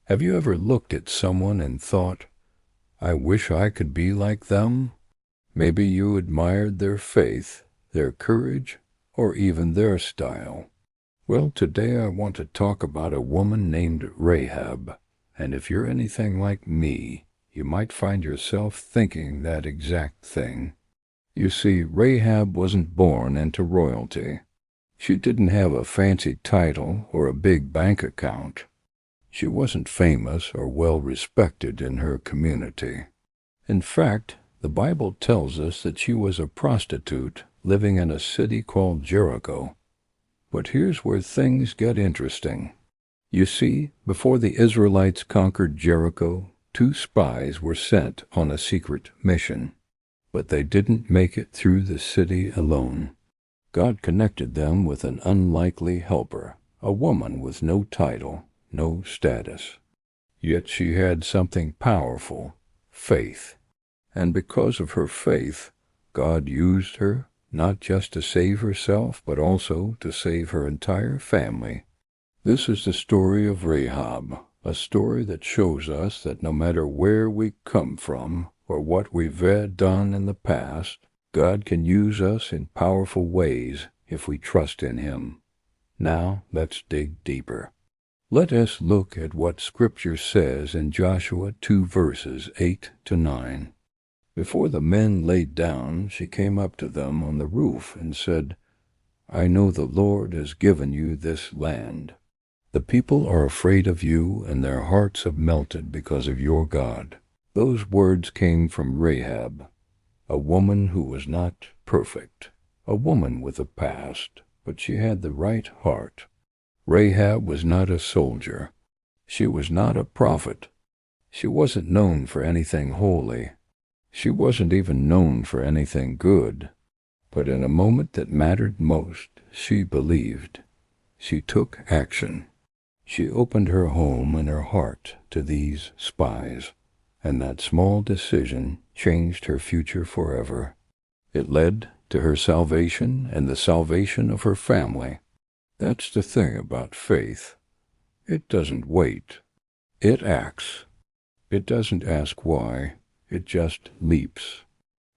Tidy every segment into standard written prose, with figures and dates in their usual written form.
Have you ever looked at someone and thought, I wish I could be like them? Maybe you admired their faith, their courage, or even their style. Well, today I want to talk about a woman named Rahab, and if you're anything like me, you might find yourself thinking that exact thing. You see, Rahab wasn't born into royalty. She didn't have a fancy title or a big bank account. She wasn't famous or well-respected in her community. In fact, the Bible tells us that she was a prostitute living in a city called Jericho. But here's where things get interesting. You see, before the Israelites conquered Jericho, 2 spies were sent on a secret mission. But they didn't make it through the city alone. God connected them with an unlikely helper, a woman with no title, no status. Yet she had something powerful, faith. And because of her faith, God used her not just to save herself, but also to save her entire family. This is the story of Rahab, a story that shows us that no matter where we come from or what we've done in the past, God can use us in powerful ways if we trust in Him. Now let's dig deeper. Let us look at what Scripture says in Joshua 2 verses 8 to 9. Before the men laid down, she came up to them on the roof and said, I know the Lord has given you this land. The people are afraid of you, and their hearts have melted because of your God. Those words came from Rahab, a woman who was not perfect, a woman with a past, but she had the right heart. Rahab was not a soldier. She was not a prophet. She wasn't known for anything holy. She wasn't even known for anything good. But in a moment that mattered most, she believed. She took action. She opened her home and her heart to these spies, and that small decision changed her future forever. It led to her salvation and the salvation of her family. That's the thing about faith. It doesn't wait. It acts. It doesn't ask why. It just leaps.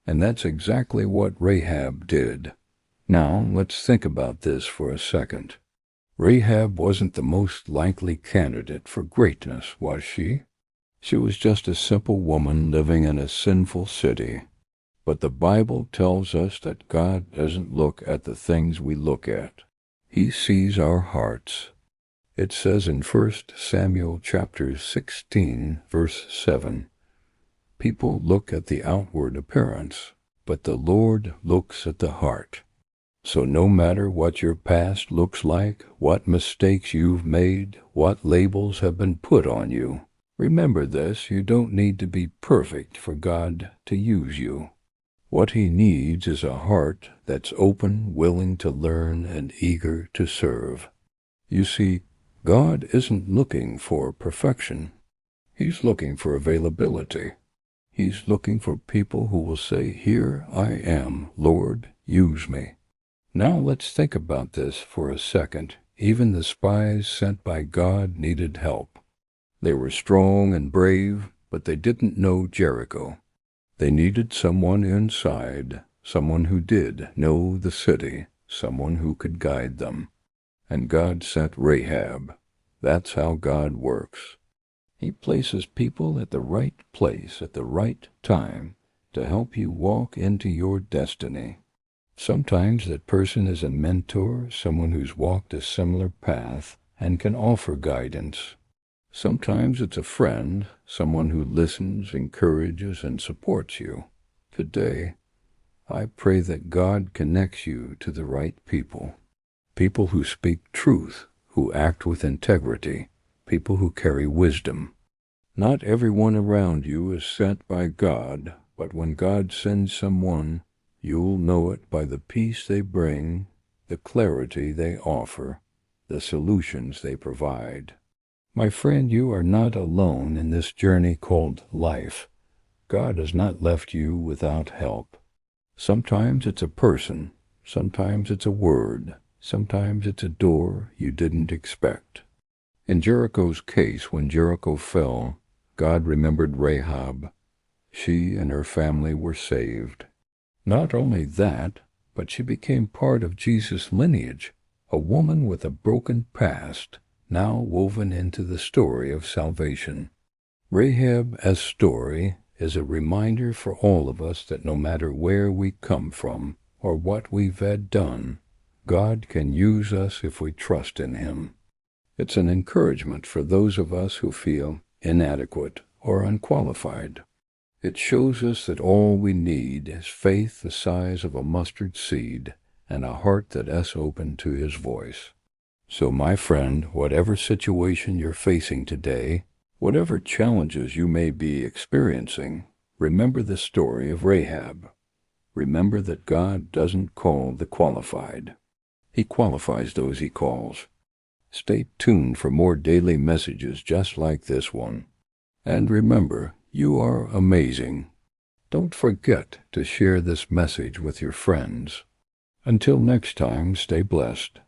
And that's exactly what Rahab did. Now, let's think about this for a second. Rahab wasn't the most likely candidate for greatness, was she? She was just a simple woman living in a sinful city. But the Bible tells us that God doesn't look at the things we look at. He sees our hearts. It says in 1 Samuel chapter 16, verse 7, people look at the outward appearance, but the Lord looks at the heart. So no matter what your past looks like, what mistakes you've made, what labels have been put on you, remember this, you don't need to be perfect for God to use you. What He needs is a heart that's open, willing to learn, and eager to serve. You see, God isn't looking for perfection. He's looking for availability. He's looking for people who will say, Here I am, Lord, use me. Now let's think about this for a second. Even the spies sent by God needed help. They were strong and brave, but they didn't know Jericho. They needed someone inside, someone who did know the city, someone who could guide them. And God sent Rahab. That's how God works. He places people at the right place at the right time to help you walk into your destiny. Sometimes that person is a mentor, someone who's walked a similar path and can offer guidance. Sometimes it's a friend, someone who listens, encourages, and supports you. Today, I pray that God connects you to the right people. People who speak truth, who act with integrity, people who carry wisdom. Not everyone around you is sent by God, but when God sends someone, you'll know it by the peace they bring, the clarity they offer, the solutions they provide. My friend, you are not alone in this journey called life. God has not left you without help. Sometimes it's a person, sometimes it's a word, sometimes it's a door you didn't expect. In Jericho's case, when Jericho fell, God remembered Rahab. She and her family were saved. Not only that, but she became part of Jesus' lineage, a woman with a broken past, now woven into the story of salvation. Rahab as story is a reminder for all of us that no matter where we come from or what we've had done, God can use us if we trust in Him. It's an encouragement for those of us who feel inadequate or unqualified. It shows us that all we need is faith the size of a mustard seed and a heart that is open to His voice. So, my friend, whatever situation you're facing today, whatever challenges you may be experiencing, remember the story of Rahab. Remember that God doesn't call the qualified. He qualifies those He calls. Stay tuned for more daily messages just like this one. And remember, you are amazing. Don't forget to share this message with your friends. Until next time, stay blessed.